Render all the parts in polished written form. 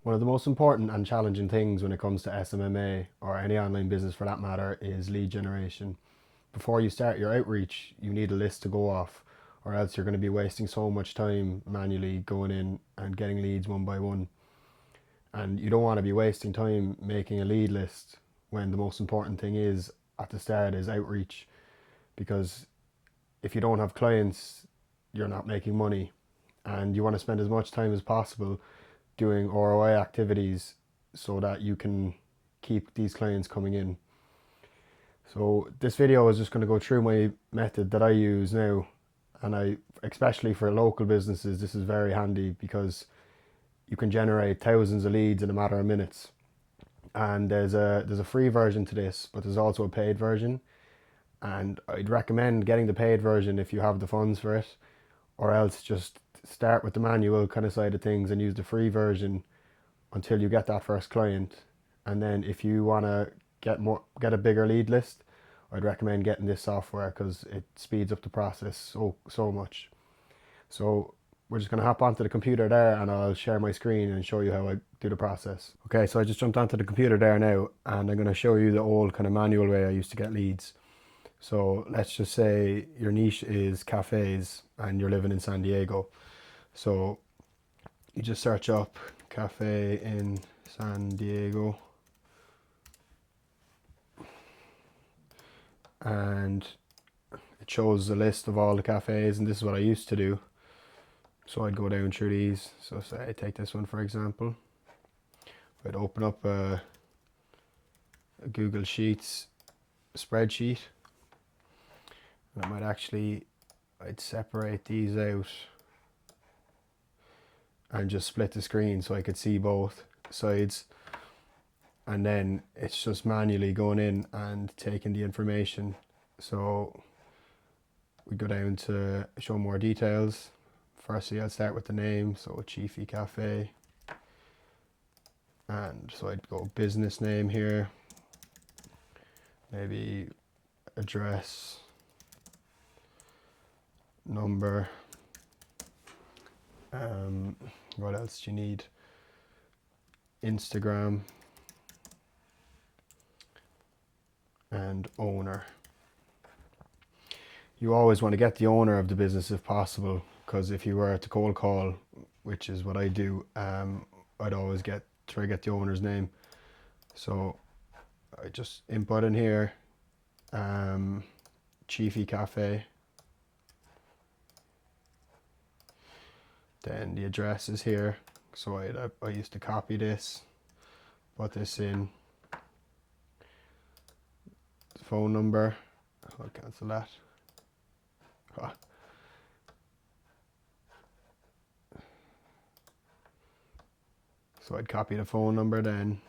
One of the most important and challenging things when it comes to SMMA, or any online business for that matter, is lead generation. Before you start your outreach, you need a list to go off, or else you're going to be wasting so much time manually going in and getting leads one by one. And you don't want to be wasting time making a lead list when the most important thing is at the start is outreach. Because if you don't have clients, you're not making money, and you want to spend as much time as possible doing ROI activities so that you can keep these clients coming in. So this video is just going to go through my method that I use now, and especially for local businesses, this is very handy because you can generate thousands of leads in a matter of minutes. And there's a free version to this, but there's also a paid version, and I'd recommend getting the paid version if you have the funds for it, or else just start with the manual kind of side of things and use the free version until you get that first client. And then if you want to get a bigger lead list, I'd recommend getting this software because it speeds up the process so much. So we're just going to hop onto the computer there, and I'll share my screen and show you how I do the process. Okay, so I just jumped onto the computer there now, and I'm going to show you the old kind of manual way I used to get leads. So let's just say your niche is cafes and you're living in San Diego. So you just search up cafe in San Diego, and it shows a list of all the cafes, and this is what I used to do. So I'd go down through these. So say I take this one for example. I'd open up a Google Sheets spreadsheet, and I'd separate these out and just split the screen so I could see both sides. And then it's just manually going in and taking the information. So we go down to show more details. Firstly, I'll start with the name, so Chiefy Cafe. And so I'd go business name here, maybe address, number, what else do you need? Instagram, and owner. You always want to get the owner of the business if possible, because if you were to cold call, which is what I do, I'd always try to get the owner's name. So I just input in here Chiefy Cafe, then the address is here. So I used to copy this, put this in, phone number, I'll cancel that. So I'd copy the phone number then.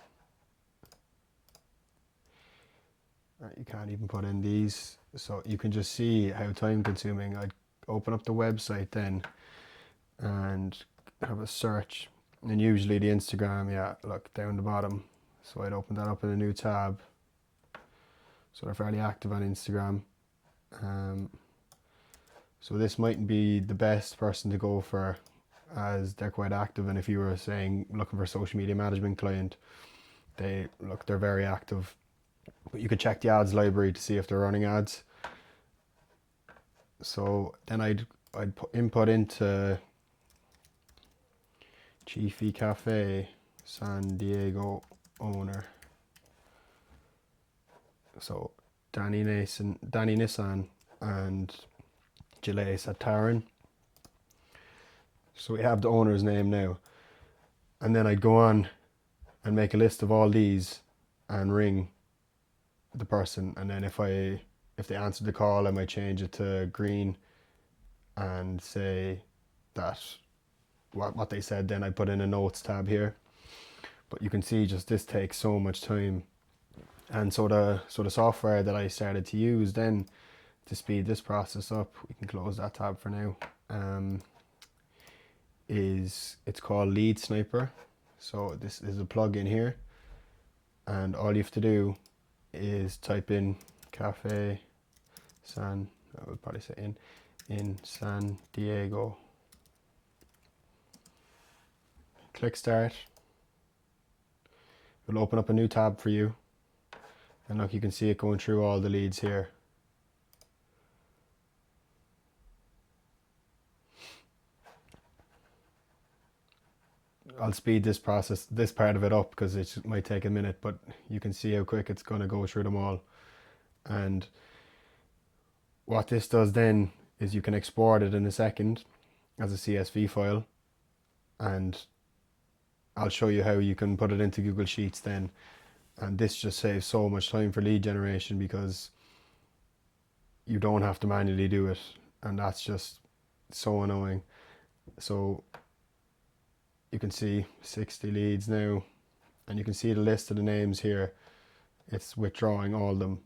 You can't even put in these, so you can just see how time consuming. I'd open up the website then and have a search, and usually the Instagram, yeah, look down the bottom. So I'd open that up in a new tab. So they're fairly active on Instagram. So this mightn't be the best person to go for, as they're quite active, and if you were saying looking for a social media management client, they're very active. But you could check the ads library to see if they're running ads. So then I'd input into Chiefy Cafe San Diego owner. So Danny Nissan and Gilles Satarin. So we have the owner's name now. And then I'd go on and make a list of all these and ring the person. And then if they answered the call, I might change it to green and say that what they said. Then I put in a notes tab here. But you can see just this takes so much time. And so the software that I started to use then to speed this process up, we can close that tab for now, it's called Lead Sniper. So this is a plugin here, and all you have to do is type in Cafe San, I would probably say in San Diego. Click start, It'll open up a new tab for you. And look, you can see it going through all the leads here. I'll speed this part of it up because it might take a minute, but you can see how quick it's going to go through them all. And what this does then is you can export it in a second as a CSV file, and I'll show you how you can put it into Google Sheets then. And this just saves so much time for lead generation because you don't have to manually do it, and that's just so annoying. So you can see 60 leads now, and you can see the list of the names here. It's withdrawing all of them.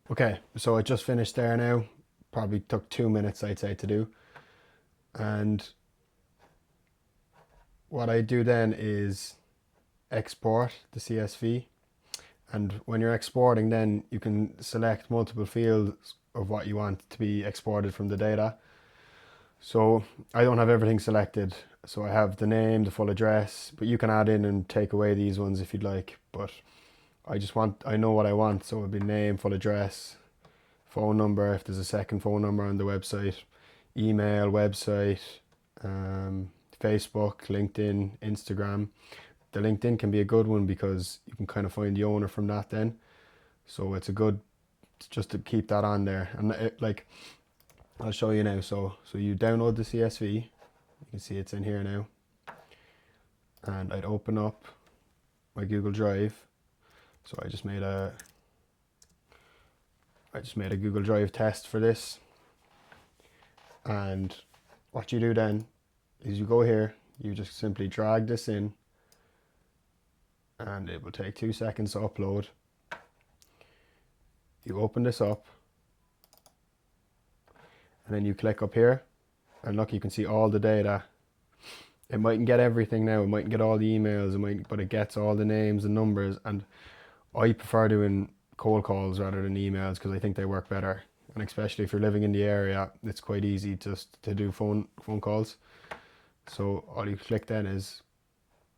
Okay, so it just finished there now. Probably took 2 minutes, I'd say, to do. And what I do then is export the CSV. And when you're exporting, then you can select multiple fields of what you want to be exported from the data. So I don't have everything selected. So I have the name, the full address, but you can add in and take away these ones if you'd like. But I know what I want. So it'll be name, full address, phone number, if there's a second phone number on the website, email, website, Facebook, LinkedIn, Instagram. The LinkedIn can be a good one because you can kind of find the owner from that then. So it's a good, just to keep that on there. And like, I'll show you now. So you download the CSV. You can see it's in here now. And I'd open up my Google Drive. So I just made a Google Drive test for this. And what you do then is you go here, you just simply drag this in, and it will take 2 seconds to upload. You open this up, and then you click up here, and look, you can see all the data. It mightn't get everything now, it mightn't get all the emails, but it gets all the names and numbers. And I prefer doing cold calls rather than emails because I think they work better. And especially if you're living in the area, it's quite easy just to do phone calls. So all you click then is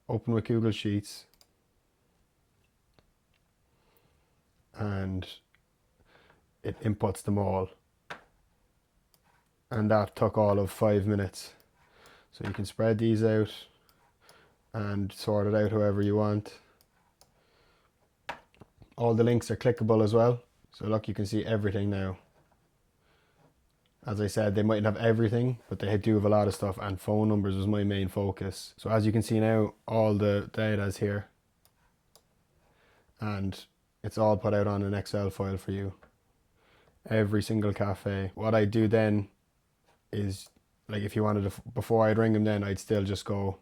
open with Google Sheets, and it inputs them all. And that took all of 5 minutes. So you can spread these out and sort it out however you want. All the links are clickable as well. So look, you can see everything now. As I said, they mightn't have everything, but they do have a lot of stuff, and phone numbers was my main focus. So as you can see now, all the data is here, and it's all put out on an Excel file for you. Every single cafe. What I do then is, like, if you wanted to, before I'd ring them then, I'd still just go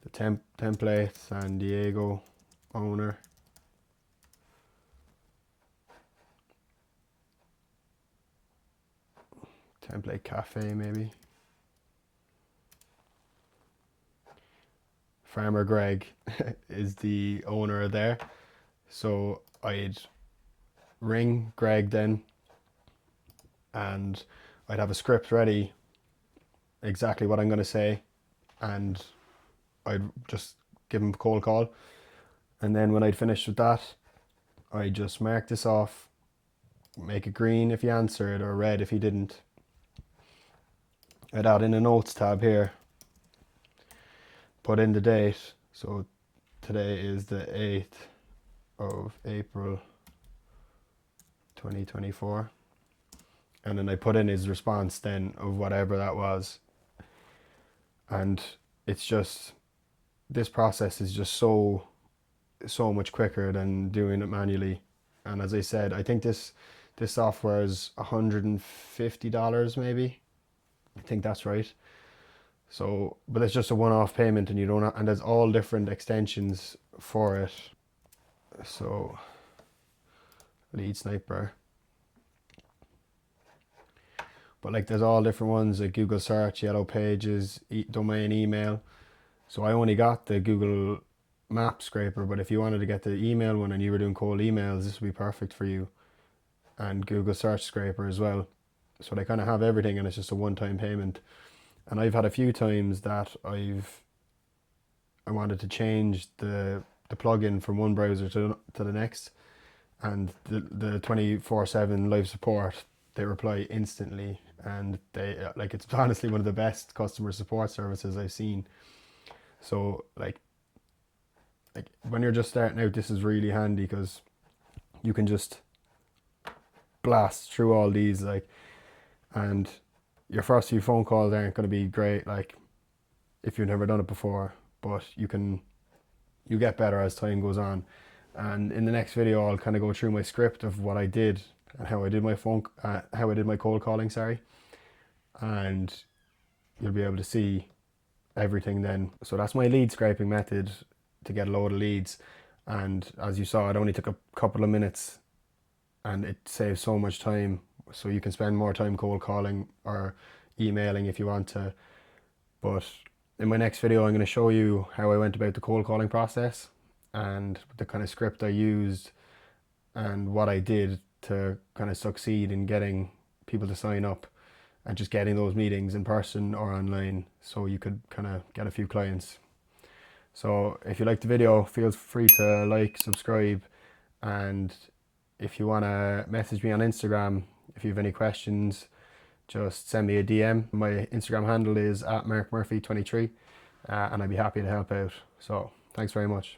the template, San Diego owner. Template cafe maybe. Farmer Greg is the owner there. So I'd ring Greg then, and I'd have a script ready, exactly what I'm going to say, and I'd just give him a cold call. And then when I'd finished with that, I'd just mark this off, make it green if he answered or red if he didn't. I'd add in a notes tab here, put in the date. So today is the 8th of April 2024. And then I put in his response then of whatever that was. And it's just, this process is just so much quicker than doing it manually. And as I said, I think this software is $150 maybe. I think that's right. So, but it's just a one-off payment, and you don't have, and there's all different extensions for it. So, lead sniper. But like, there's all different ones, like Google search, yellow pages, domain email. So I only got the Google map scraper, but if you wanted to get the email one and you were doing cold emails, this would be perfect for you. And Google search scraper as well. So they kind of have everything, and it's just a one-time payment. And I've had a few times that I wanted to change the plugin from one browser to the next, and the 24/7 live support, they reply instantly, and they like, it's honestly one of the best customer support services I've seen. So like when you're just starting out, this is really handy because you can just blast through all these, like, and your first few phone calls aren't going to be great, like, if you've never done it before, but you get better as time goes on. And in the next video, I'll kind of go through my script of what I did and how I did my how I did my cold calling, sorry, and you'll be able to see everything then. So that's my lead scraping method to get a load of leads. And as you saw, it only took a couple of minutes, and it saves so much time. So you can spend more time cold calling or emailing if you want to. But in my next video, I'm going to show you how I went about the cold calling process and the kind of script I used and what I did to kind of succeed in getting people to sign up and just getting those meetings in person or online, so you could kind of get a few clients. So if you liked the video, feel free to like, subscribe, and if you want to message me on Instagram, if you have any questions, just send me a DM. My Instagram handle is @MarkMurphy23, and I'd be happy to help out. So thanks very much.